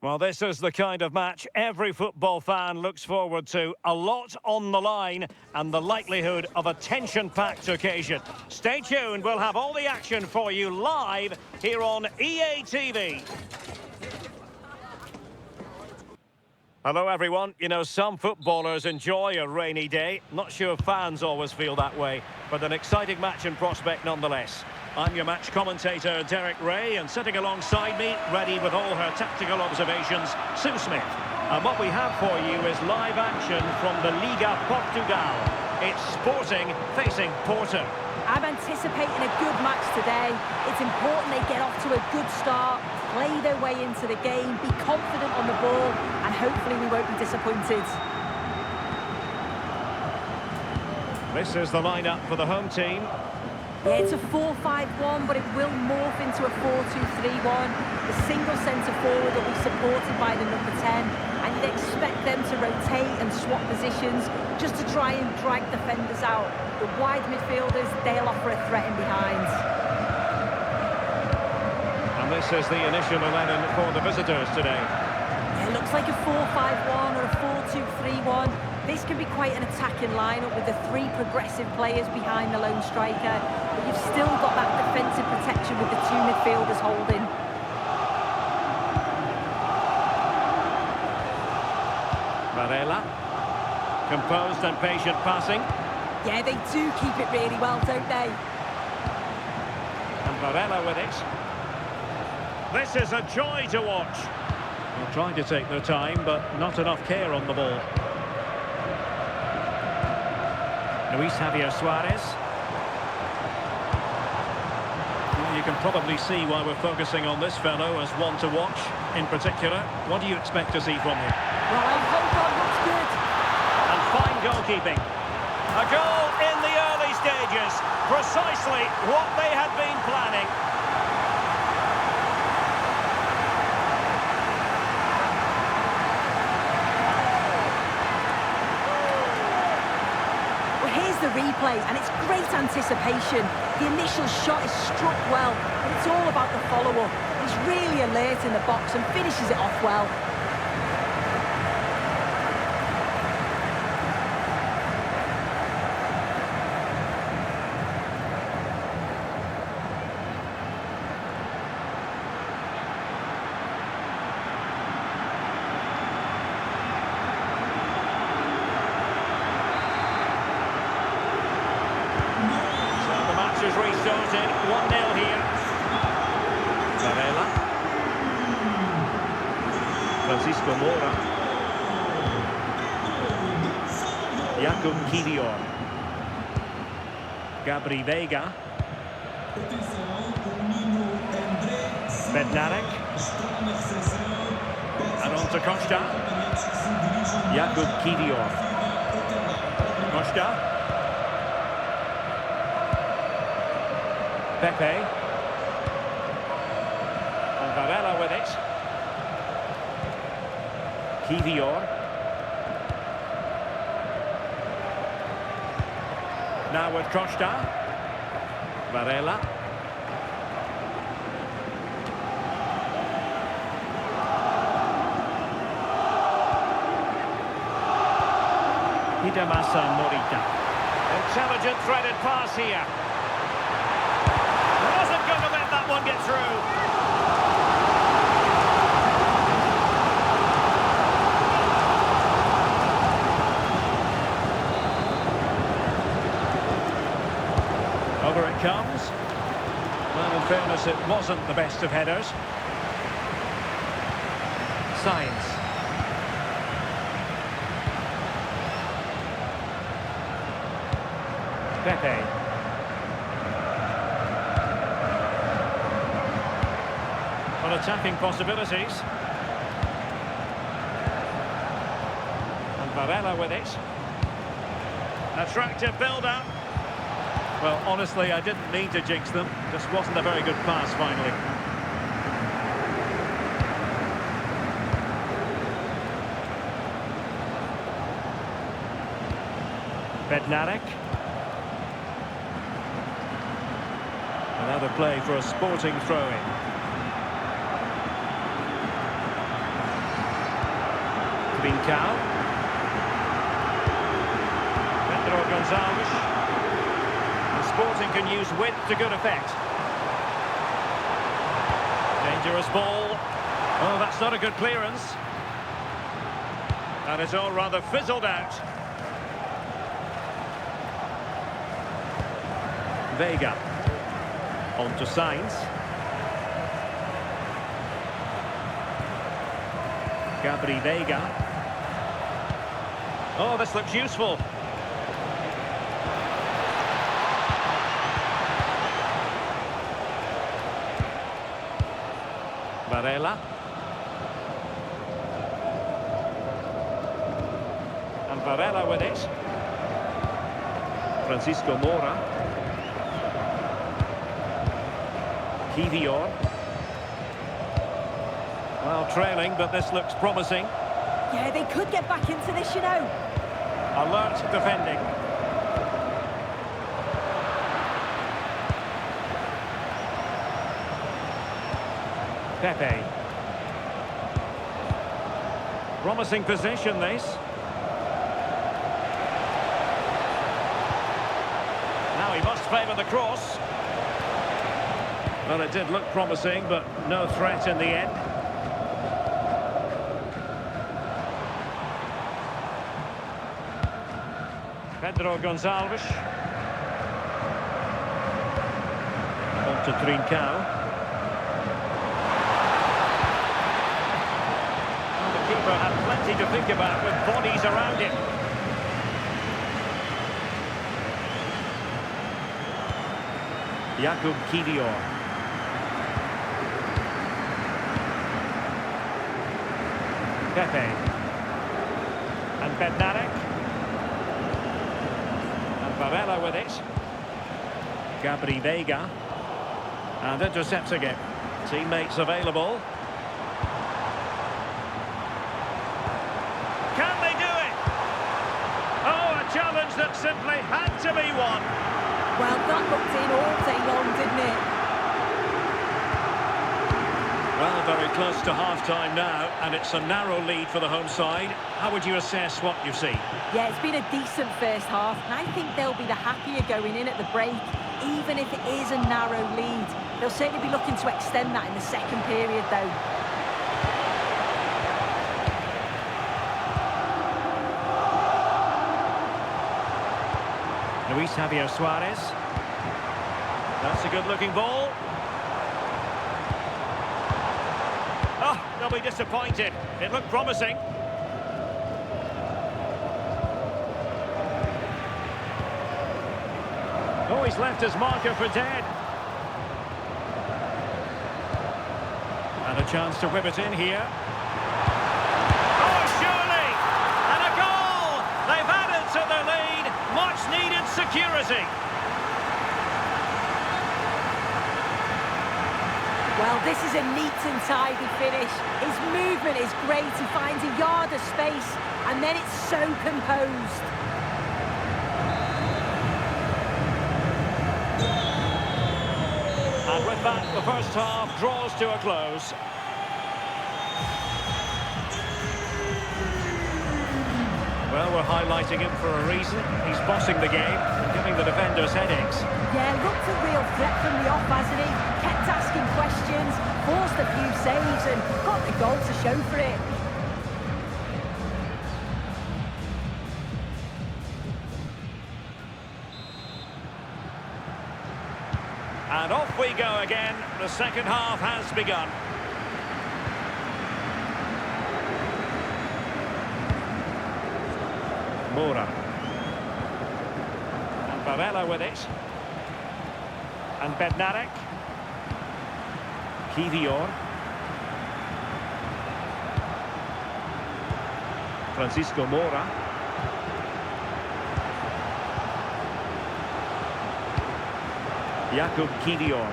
Well, this is the kind of match every football fan looks forward to. A lot on the line and the likelihood of a tension-packed occasion. Stay tuned, we'll have all the action for you live here on EA TV. Hello everyone. You know, some footballers enjoy a rainy day. Not sure fans always feel that way, but an exciting match in prospect nonetheless. I'm your match commentator, Derek Ray, and sitting alongside me, ready with all her tactical observations, Sue Smith. And what we have for you is live action from the Liga Portugal. It's Sporting facing Porto. I'm anticipating a good match today. It's important they get off to a good start, play their way into the game, be confident on the ball, and hopefully we won't be disappointed. This is the lineup for the home team. Yeah, it's a 4-5-1, but it will morph into a 4-2-3-1. The single centre-forward will be supported by the number 10, and you'd expect them to rotate and swap positions just to try and drag defenders out. The wide midfielders, they'll offer a threat in behind. And this is the initial 11 for the visitors today. Yeah, it looks like a 4-5-1 or a 4-2-3-1. This can be quite an attacking lineup with the three progressive players behind the lone striker, but you've still got that defensive protection with the two midfielders holding. Varela, composed and patient passing. Yeah, they do keep it really well, don't they? And Varela with it. This is a joy to watch. They're trying to take their time, but not enough care on the ball. Luis Javier Suarez. Well, you can probably see why we're focusing on this fellow as one to watch in particular. What do you expect to see from him? Well, I hope that looks good. And fine goalkeeping. A goal in the early stages. Precisely what they had been planning. The replay, and it's great anticipation. The initial shot is struck well, but it's all about the follow-up. He's really alert in the box and finishes it off well. Is restarted, 1-0 here. Varela. Francisco Moura. Jakub Kivior. Gabri Veiga. Bednarek. And on to Costa. Jakub Kivior. Costa. Pepe. And Varela with it. Kivior. Now with Costa. Varela. Hidemasa Morita. Intelligent threaded pass here. Going to let that one get through. Over it comes. Well, in fairness, it wasn't the best of headers. Sainz. Pepe. Attacking possibilities. And Varela with it. Attractive build-up. Well, honestly, I didn't mean to jinx them. Just wasn't a very good pass, finally. Bednarek. Another play for a Sporting throw-in. Trincao. Pedro Gonzalez. And Sporting can use width to good effect. Dangerous ball. Oh, that's not a good clearance. And it's all rather fizzled out. Vega. On to Sainz. Gabri Vega. Oh, this looks useful. Varela. And Varela with it. Francisco Moura. Kivior. Well, trailing, but this looks promising. Yeah, they could get back into this, you know. Alert defending. Pepe. Promising position, this. Now he must favour the cross. Well, it did look promising, but no threat in the end. Pedro Gonzalez. On to Trincao. The keeper had plenty to think about with bodies around him. Jakub Kivior. Pepe. And Bednarek. And Varela with it. Gabri Vega. And intercepting it. Teammates available. Can they do it? Oh, a challenge that simply had to be won. Well, that looked in all day long, didn't it? Well, very close to half-time now, and it's a narrow lead for the home side. How would you assess what you've seen? Yeah, it's been a decent first half, and I think they'll be the happier going in at the break, even if it is a narrow lead. They'll certainly be looking to extend that in the second period, though. Luis Javier Suarez. That's a good-looking ball. Oh, they'll be disappointed. It looked promising. Oh, he's left his marker for dead. And a chance to whip it in here. Oh, surely! And a goal! They've added to their lead. Much-needed security. Well, this is a neat and tidy finish. His movement is great. He finds a yard of space, and then it's so composed. And with that, the first half draws to a close. Well, we're highlighting him for a reason. He's bossing the game and giving the defenders headaches. Yeah, looked a real threat from the off, hasn't he? Kept asking questions, forced a few saves, and got the goal to show for it. And off we go again. The second half has begun. Moura. And Varela with it. And Bednarek. Kivior. Francisco Moura. Jakub Kivior.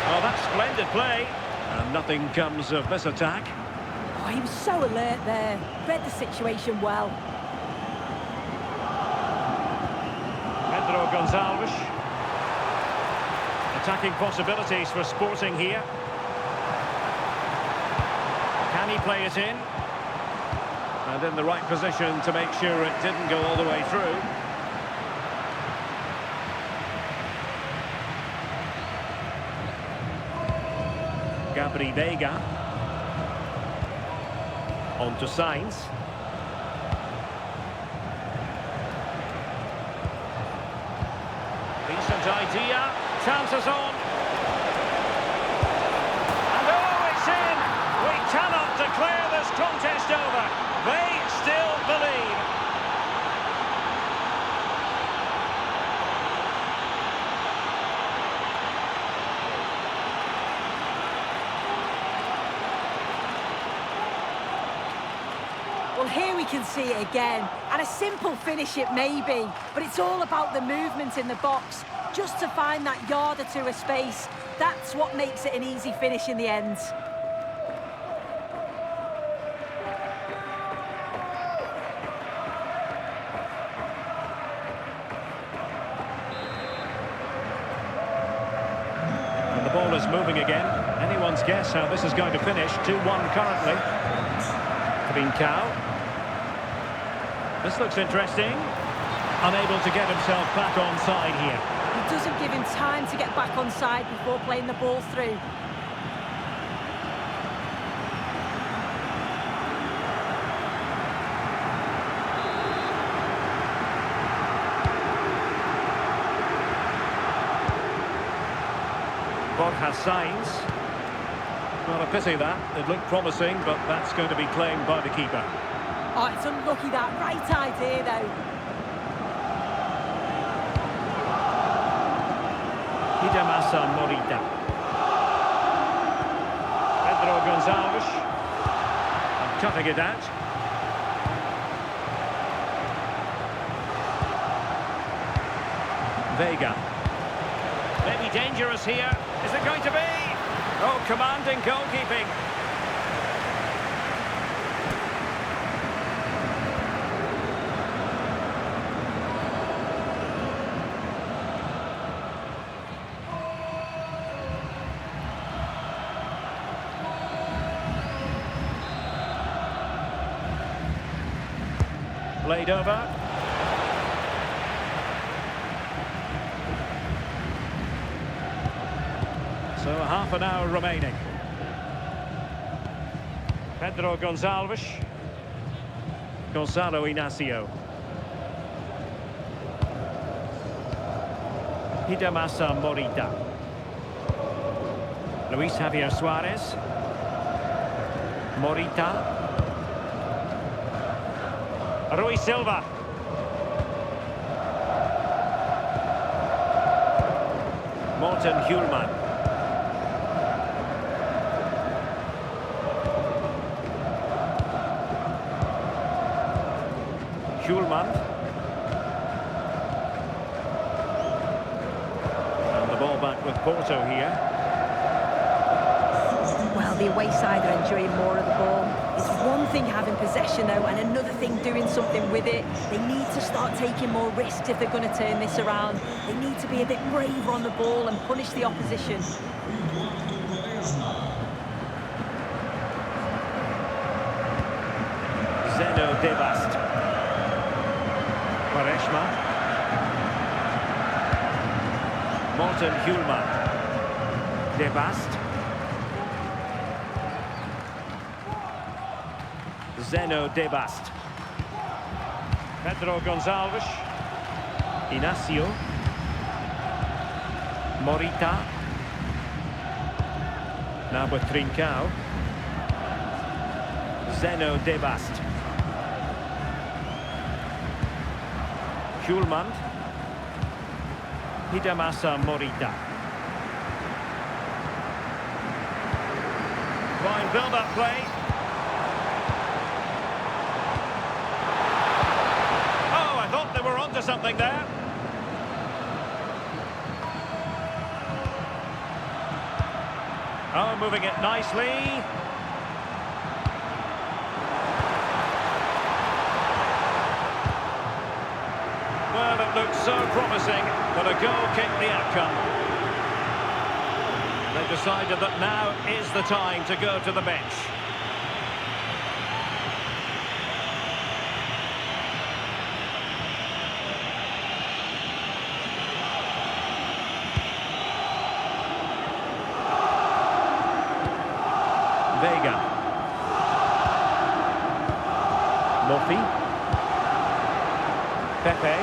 Oh, that's splendid play. And nothing comes of this attack. Oh, he was so alert there. Read the situation well. Pedro Gonzalez. Attacking possibilities for Sporting here. he play it in? And in the right position to make sure it didn't go all the way through. Gabri Veiga. On to Sainz. Decent idea. Chances on. And oh, it's in! We cannot declare this contest over. They still believe. Well, here we can see it again, and a simple finish it may be, but it's all about the movement in the box, just to find that yard or two of space. That's what makes it an easy finish in the end. And the ball is moving again. Anyone's guess how this is going to finish. 2-1 currently. Trincao. This looks interesting. Unable to get himself back on side here. He doesn't give him time to get back on side before playing the ball through. Borja Sainz. Not a pity that. It looked promising, but that's going to be claimed by the keeper. Oh, it's unlucky that. Right idea, though. Hidemasa Morita. Pedro Gonçalves. And cutting it out. Veiga. Maybe dangerous here. Is it going to be? Oh, commanding goalkeeping. Played over. So half an hour remaining. Pedro Gonçalves. Gonzalo Inacio. Hidemasa Morita. Luis Javier Suarez. Morita. Rui Silva. Morten Hjulman. Hjulman. And the ball back with Porto here. Well, the away side are enjoying more of the ball. It's one thing having possession, though, and another thing doing something with it. They need to start taking more risks if they're going to turn this around. They need to be a bit braver on the ball and punish the opposition. Zeno Debast. Quaresma. Morten Hjulman. Debast. Zeno Debast. Pedro Gonçalves. Inacio. Morita. Now with Trincao. Zeno Debast. Hjulman. Hidemasa Morita. Fine build-up play. We're on to something there. Oh, moving it nicely. Well, it looked so promising, but a goal kicked the outcome. They decided that now is the time to go to the bench. Vega. Murphy. Pepe.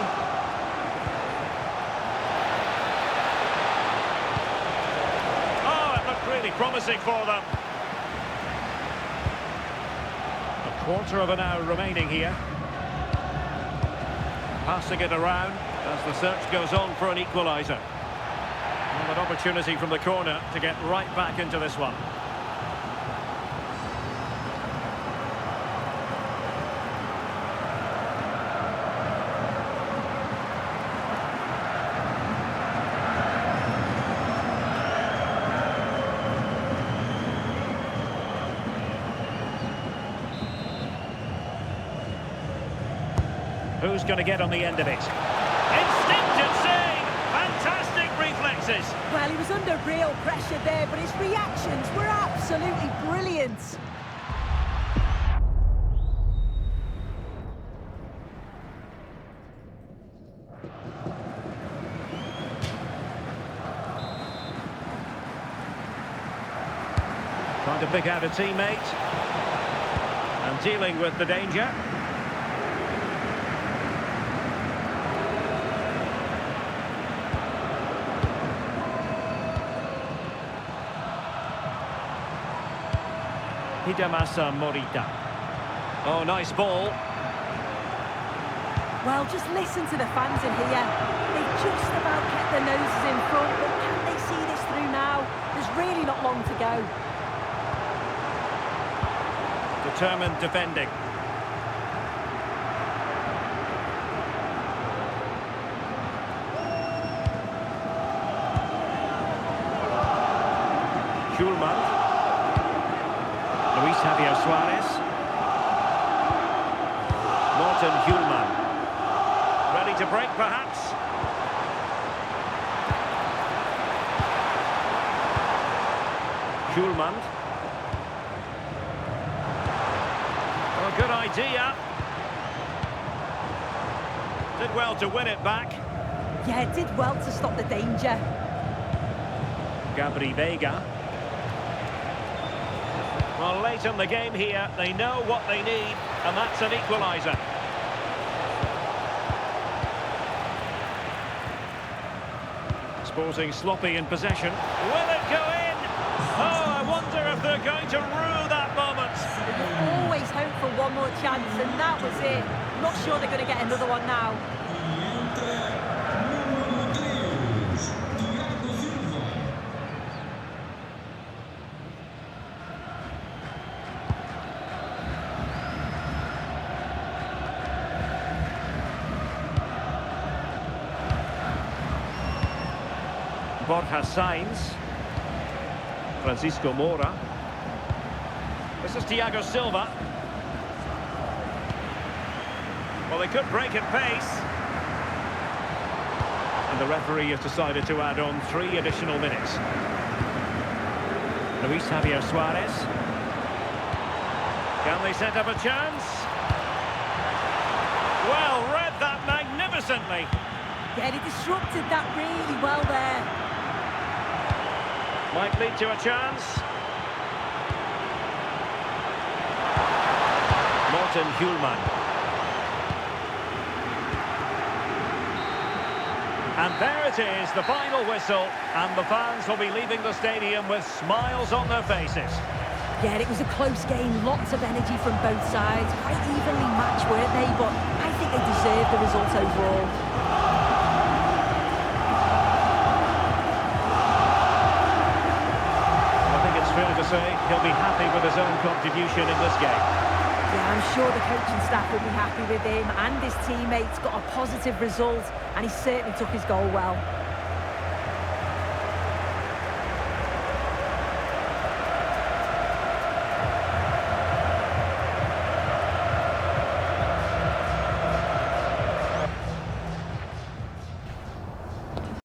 Oh, it looked really promising for them. A quarter of an hour remaining here. Passing it around as the search goes on for an equaliser. Well, an opportunity from the corner to get right back into this one. Who's going to get on the end of it? Instinctive save! Fantastic reflexes! Well, he was under real pressure there, but his reactions were absolutely brilliant. Trying to pick out a teammate. And dealing with the danger. Hidemasa Morita. Oh, nice ball. Well, just listen to the fans in here. They've just about kept their noses in front, but can they see this through now? There's really not long to go. Determined defending. Schulman. Luis Javier Suarez. Morten Hjulman. Ready to break, perhaps? Hjulman. Oh, good idea. Did well to win it back. Yeah, did well to stop the danger. Gabri Vega. Well, late in the game here, they know what they need, and that's an equaliser. Sporting sloppy in possession. Will it go in? Oh, I wonder if they're going to rue that moment. You always hope for one more chance, and that was it. Not sure they're going to get another one now. Borja Sainz. Francisco Mora. This is Thiago Silva. Well, they could break at pace. And the referee has decided to add on 3 additional minutes. Luis Javier Suarez. Can they set up a chance? Well, read that magnificently. Yeah, he disrupted that really well there. Might lead to a chance. Morten Hjulman. And there it is, the final whistle, and the fans will be leaving the stadium with smiles on their faces. Yeah, it was a close game, lots of energy from both sides, quite evenly matched, weren't they? But I think they deserved the result overall. Fair to say he'll be happy with his own contribution in this game. Yeah, I'm sure the coaching staff will be happy with him, and his teammates got a positive result, and he certainly took his goal well.